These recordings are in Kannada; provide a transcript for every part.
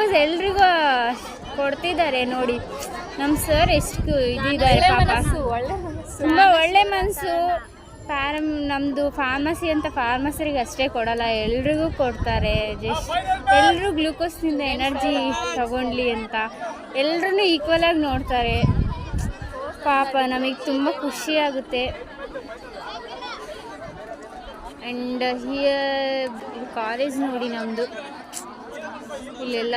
ಗ್ಲೂಕೋಸ್ ಎಲ್ರಿಗೂ ಕೊಡ್ತಿದ್ದಾರೆ ನೋಡಿ. ನಮ್ಮ ಸರ್ ಎಷ್ಟು ಇದಿದ್ದಾರೆ ಪಾಪ, ತುಂಬ ಒಳ್ಳೆ ಮನಸ್ಸು. ನಮ್ಮದು ಫಾರ್ಮಸಿ ಅಂತ ಫಾರ್ಮಸರಿಗೆ ಅಷ್ಟೇ ಕೊಡಲ್ಲ, ಎಲ್ರಿಗೂ ಕೊಡ್ತಾರೆ. ಜಸ್ಟ್ ಎಲ್ಲರೂ ಗ್ಲೂಕೋಸ್ನಿಂದ ಎನರ್ಜಿ ತಗೊಳ್ಳಿ ಅಂತ ಎಲ್ಲರೂ ಈಕ್ವಲಾಗಿ ನೋಡ್ತಾರೆ ಪಾಪ. ನಮಗೆ ತುಂಬ ಖುಷಿಯಾಗುತ್ತೆ. ಆ್ಯಂಡ್ ಕಾಲೇಜ್ ನೋಡಿ ನಮ್ಮದು. ಇಲ್ಲೆಲ್ಲ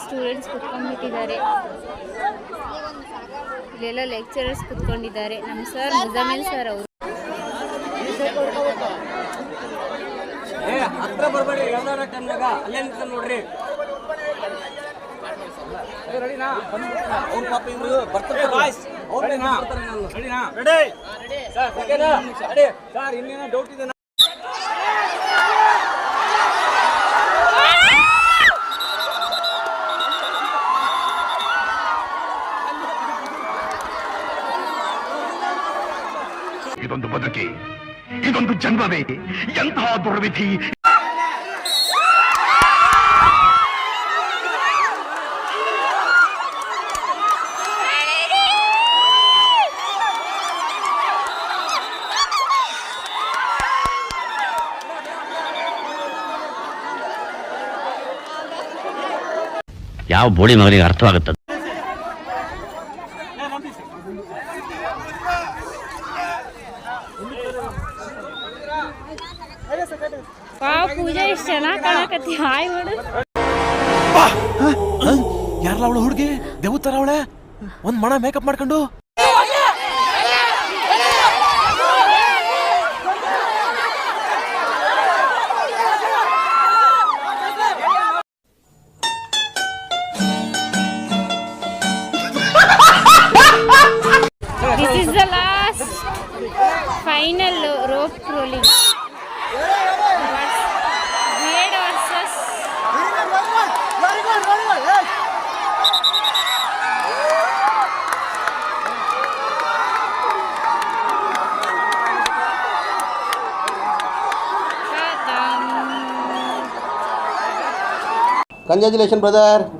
ಸ್ಟೂಡೆಂಟ್ಸ್ ಕುತ್ಕೊಂಡ್ಬಿಟ್ಟಿದ್ದಾರೆ, ಇಲ್ಲೆಲ್ಲ ಲೆಕ್ಚರರ್ಸ್ ಕುತ್ಕೊಂಡಿದ್ದಾರೆ. ನಮ್ಮ ಸರ್ ಮುಜಾಮಿಲ್ ಸರ್ ಅವರು. ಇದೊಂದು ಬದುಕಿ, ಇದೊಂದು ಜನ್ಮವೇ, ಎಂತಹ ದುರ್ವಿಧಿ. ಯಾವ ಬೋಳಿ ಮಗನಿಗೆ ಅರ್ಥವಾಗುತ್ತದೆ? ಪೂಜೆ ಎಷ್ಟು ಚೆನ್ನಾಗಿ ಕಾಣಕತ್ತಿ. ಹಾಯ್ ಮಾಡು. ಯಾರಲ್ಲ ಅವಳು ಹುಡುಗಿ? ದೇವತರ ಅವಳೆ, ಒಂದ್ ಮಣ ಮೇಕಪ್ ಮಾಡ್ಕೊಂಡು. This is the last final rope rolling. Blade versus Congratulations, brother.